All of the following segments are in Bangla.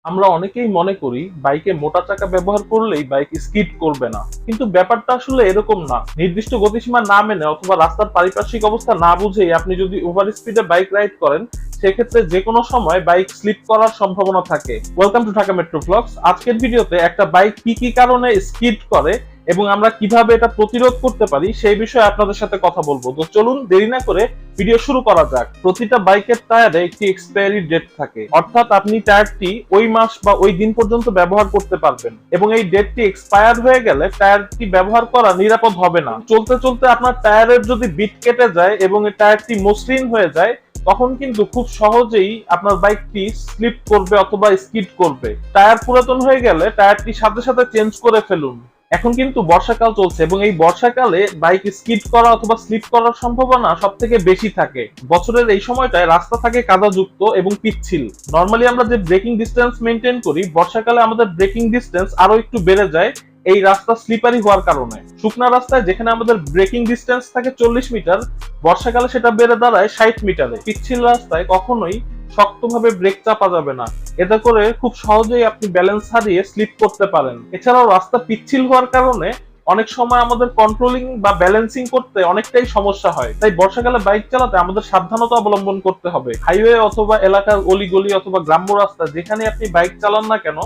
আমরা অনেকেই মনে করি বাইকে মোটা চাকা ব্যবহার করলেই বাইক স্কিড করবে না, কিন্তু ব্যাপারটা আসলে এরকম না। নির্দিষ্ট গতিসীমা না মেনে অথবা রাস্তার পারিপার্শ্বিক অবস্থা না বুঝেই আপনি যদি ওভার স্পিডে বাইক রাইড করেন, সেক্ষেত্রে যে কোনো সময় বাইক স্লিপ করার সম্ভাবনা থাকে। Welcome to Dhaka metro vlogs. আজকের ভিডিওতে একটা বাইক কি কি কারণে স্কিড করে এবং আমরা কিভাবে এটা প্রতিরোধ করতে পারি সেই বিষয়ে আপনাদের সাথে কথা বলবো। তো চলুন দেরি না করে ভিডিও শুরু করা যাক। প্রতিটা বাইকের টায়ারে একটি এক্সপায়ারি ডেট থাকে, অর্থাৎ আপনি টায়ারটি ওই মাস বা ওই দিন পর্যন্ত ব্যবহার করতে পারবেন এবং এই ডেটটি এক্সপায়ার হয়ে গেলে টায়ারটি ব্যবহার করা নিরাপদ হবে না। চলতে চলতে আপনার টায়ারের যদি বিট কেটে যায় এবং এই টায়ারটি মসৃণ হয়ে যায়, তখন কিন্তু খুব সহজেই আপনার বাইকটি স্লিপ করবে অথবা স্কিড করবে। টায়ার পুরাতন হয়ে গেলে টায়ারটি সাথে সাথে চেঞ্জ করে ফেলুন। এখন কিন্তু বর্ষাকাল চলছে এবং এই বর্ষাকালে বাইক স্কিড করা অথবা স্লিপ করার সম্ভাবনা সব থেকে বেশি থাকে। বছরের এই সময়টায় রাস্তা থাকে কাদাযুক্ত এবং পিচ্ছিল। নর্মালি আমরা যে ব্রেকিং ডিস্টেন্স মেনটেন করি, বর্ষাকালে আমাদের ব্রেকিং ডিস্টেন্স আরো একটু বেড়ে যায় এই রাস্তা স্লিপারি হওয়ার কারণে। শুকনা রাস্তায় যেখানে আমাদের ব্রেকিং ডিস্টেন্স থাকে 40 মিটার, বর্ষাকালে সেটা বেড়ে দাঁড়ায় 60 মিটারে। পিচ্ছিল রাস্তায় কখনোই শক্তভাবে ব্রেক চাপা যাবে না, এতে করে খুব সহজেই আপনি ব্যালেন্স হারিয়ে স্লিপ করতে পারেন। এছাড়াও রাস্তা পিচ্ছিল হওয়ার কারণে অনেক সময় আমাদের কন্ট্রোলিং বা ব্যালেন্সিং করতে অনেকটাই সমস্যা হয়। তাই বর্ষাকালে বাইক চালাতে আমাদের সাবধানতা অবলম্বন করতে হবে। হাইওয়ে অথবা এলাকার অলিগলি অথবা গ্রাম্য রাস্তা যেখানে আপনি বাইক চালান না কেন,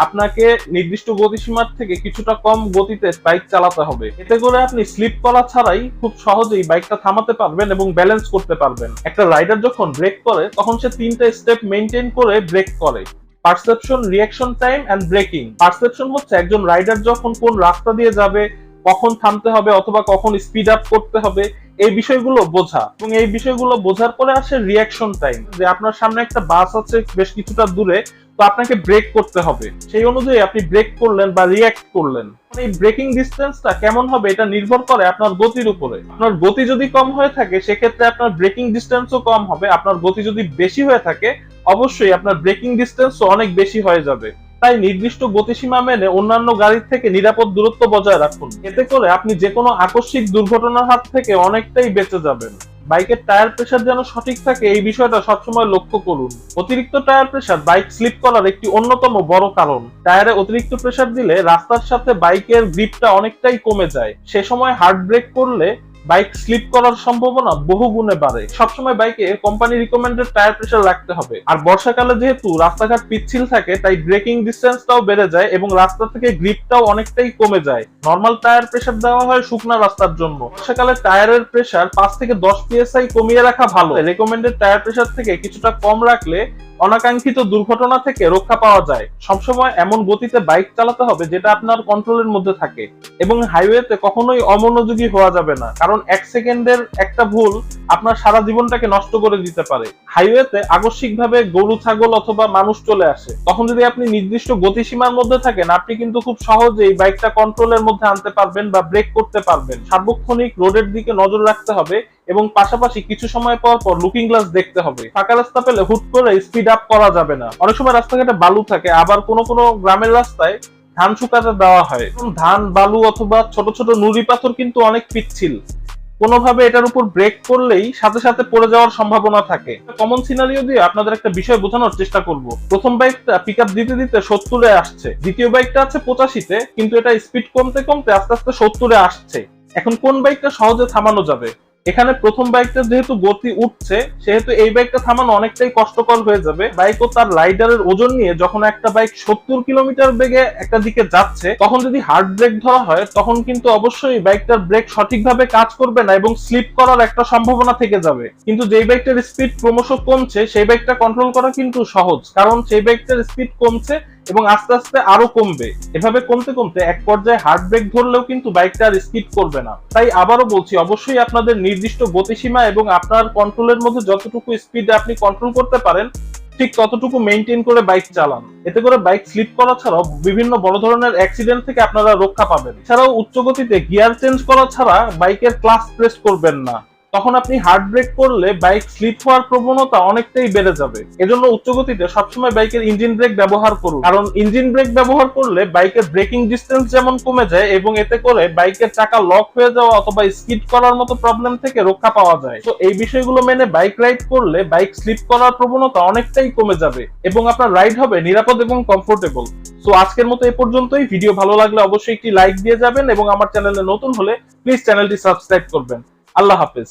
আপনাকে নির্দিষ্ট গতিসীমার থেকে কিছুটা কম গতিতে বাইক চালাতে হবে। এতে করে আপনি স্লিপ করা ছাড়াই খুব সহজেই বাইকটা থামাতে পারবেন এবং ব্যালেন্স করতে পারবেন। একটা রাইডার যখন ব্রেক করে তখন সে 3টা স্টেপ মেইনটেইন করে ব্রেক করে: perception, reaction time and braking. Perception হচ্ছে একজন রাইডার যখন কোন রাস্তা দিয়ে যাবে, কখন থামতে হবে অথবা কখন স্পিড আপ করতে হবে, এই বিষয়গুলো বোঝা। এবং এই বিষয়গুলো বোঝার পরে আসে রিঅ্যাকশন টাইম, যে আপনার সামনে একটা বাস আছে বেশ কিছুটা দূরে, তো আপনাকে ব্রেক করতে হবে, সেই অনুযায়ী আপনি ব্রেক করলেন বা রিঅ্যাক্ট করলেন। এই ব্রেকিং ডিস্টেন্সটা কেমন হবে এটা নির্ভর করে আপনার গতির উপরে। আপনার গতি যদি কম হয়ে থাকে সেক্ষেত্রে আপনার ব্রেকিং ডিস্টেন্সও কম হবে। আপনার গতি যদি বেশি হয়ে থাকে অবশ্যই আপনার ব্রেকিং ডিস্টেন্সও অনেক বেশি হয়ে যাবে। তাই নির্দিষ্ট গতিসীমা মেনে অন্যান্য গাড়ির থেকে নিরাপদ দূরত্ব বজায় রাখুন। এতে করে আপনি যে কোনো আকস্মিক দুর্ঘটনার হাত থেকে অনেকটাই বেঁচে যাবেন। বাইকের টায়ার প্রেসার যেন সঠিক থাকে এই বিষয়টা সবসময় লক্ষ্য করুন। অতিরিক্ত টায়ার প্রেসার বাইক স্লিপ করার একটি অন্যতম বড় কারণ। টায়ারে অতিরিক্ত প্রেসার দিলে রাস্তার সাথে বাইকের গ্রিপটা অনেকটাই কমে যায়। সে সময় হার্ড ব্রেক করলে বাইক স্লিপ করার সম্ভাবনা বহু গুণে বাড়ে। সবসময় বাইকে কোম্পানি রিকমেন্ডেড টায়ার প্রেসার রাখতে হবে। আর বর্ষাকালে যেহেতু রাস্তাঘাট পিচ্ছিল থাকে, তাই ব্রেকিং ডিস্টেন্সটাও বেড়ে যায় এবং রাস্তা থেকে গ্রিপটাও অনেকটাই কমে যায়। নরমাল টায়ার প্রেসার দেওয়া হয় শুকনা রাস্তার জন্য। বর্ষাকালে টায়ারের প্রেসার 5 থেকে 10 psi কমিয়ে রাখা ভালো। রেকমেন্ডেড টায়ার প্রেসার থেকে কিছুটা কম রাখলে অনাকাঙ্ক্ষিত দুর্ঘটনা থেকে রক্ষা পাওয়া যায়। সবসময় এমন গতিতে বাইক চালাতে হবে যেটা আপনার কন্ট্রোলের মধ্যে থাকে এবং হাইওয়েতে কখনোই অমনোযোগী হওয়া যাবে না, কারণ 1 সেকেন্ডের একটা ভুল আপনার সারা জীবনটাকে নষ্ট করে দিতে পারে। হাইওয়েতে আকস্মিকভাবে গরু, ছাগল অথবা মানুষ চলে আসে, তখন যদি আপনি নির্দিষ্ট গতিসীমার মধ্যে থাকেন, আপনি কিন্তু খুব সহজেই বাইকটা কন্ট্রোলের মধ্যে আনতে পারবেন বা ব্রেক করতে পারবেন। সার্বক্ষণিক রোডের দিকে নজর রাখতে হবে এবং পাশাপাশি কিছু সময় পর পর লুকিং গ্লাস দেখতে হবে। ফাঁকা রাস্তা পেলে হুট করে স্পিড আপ করা যাবে না। অনেক সময় রাস্তাঘাটে বালু থাকে, আবার কোনো কোনো গ্রামের রাস্তায় ধান শুকাতে দেওয়া হয়। ধান, বালু অথবা ছোট ছোট নুড়ি পাথর কিন্তু অনেক পিচ্ছিল, কোনোভাবে এটার উপর ব্রেক করলেই সাথে সাথে পড়ে যাওয়ার সম্ভাবনা থাকে। কমন সিনারিও দিয়ে আপনাদের একটা বিষয় বোঝানোর চেষ্টা করব। প্রথম বাইকটা পিক আপ দিতে দিতে 70-এ আসছে, দ্বিতীয় বাইকটা আছে 85-তে, কিন্তু এটা স্পিড কমতে কমতে আস্তে আস্তে 70-এ আসছে। এখন কোন বাইকটা সহজে থামানো যাবে? এখানে প্রথম বাইকটা যেহেতু গতি উঠছে, সেহেতু এই বাইকটা থামানো অনেকটাই কষ্টকর হয়ে যাবে। বাইক ও তার রাইডারের ওজন নিয়ে যখন একটা বাইক 70 কিলোমিটার বেগে একটা দিকে যাচ্ছে, তখন যদি হার্ড ব্রেক ধরা হয়, তখন কিন্তু অবশ্যই বাইকটার ব্রেক সঠিকভাবে কাজ করবে না এবং স্লিপ করার একটা সম্ভাবনা থেকে যাবে। কিন্তু যেই বাইকটার স্পিড ক্রমশ কমছে, সেই বাইকটা কন্ট্রোল করা কিন্তু সহজ, কারণ সেই বাইকটার স্পিড কমছে এবং আস্তে আস্তে আরো কমবে। এভাবে কমতে কমতে এক পর্যায়ে হার্ড ব্রেক ধরলেও কিন্তু বাইকটা আর স্কিড করবে না। তাই আবারও বলছি, অবশ্যই আপনাদের নির্দিষ্ট গতিসীমা এবং আপনার কন্ট্রোলের মধ্যে যতটুকু স্পিড আপনি কন্ট্রোল করতে পারেন ঠিক ততটুকু মেইনটেইন করে বাইক চালান। এতে করে বাইক স্লিপ করা ছাড়াও বিভিন্ন বড় ধরনের অ্যাক্সিডেন্ট থেকে আপনারা রক্ষা পাবেন। এছাড়াও উচ্চ গতিতে গিয়ার চেঞ্জ করা ছাড়া বাইকের ক্লাচ প্রেস করবেন না। তখন আপনি হার্ড ব্রেক করলে বাইক স্লিপ হওয়ার প্রবণতা অনেকটাই বেড়ে যাবে। এজন্য উচ্চ গতিতে সবসময় বাইকের ইঞ্জিন ব্রেক ব্যবহার করুন, কারণ ইঞ্জিন ব্রেক ব্যবহার করলে বাইকের ব্রেকিং ডিসটেন্স যেমন কমে যায় এবং এতে করে বাইকের চাকা লক হয়ে যাওয়া অথবা স্কিড করার মতো প্রবলেম থেকে রক্ষা পাওয়া যায়। তো এই বিষয়গুলো মেনে বাইক রাইড করলে বাইক স্লিপ করার প্রবণতা অনেকটাই কমে যাবে এবং আপনার রাইড হবে নিরাপদ এবং কমফোর্টেবল। সো আজকের মতো এ পর্যন্তই। ভিডিও ভালো লাগলে অবশ্যই একটি লাইক দিয়ে যাবেন এবং আমার চ্যানেলে নতুন হলে প্লিজ চ্যানেলটি সাবস্ক্রাইব করবেন। আল্লাহ হাফেজ।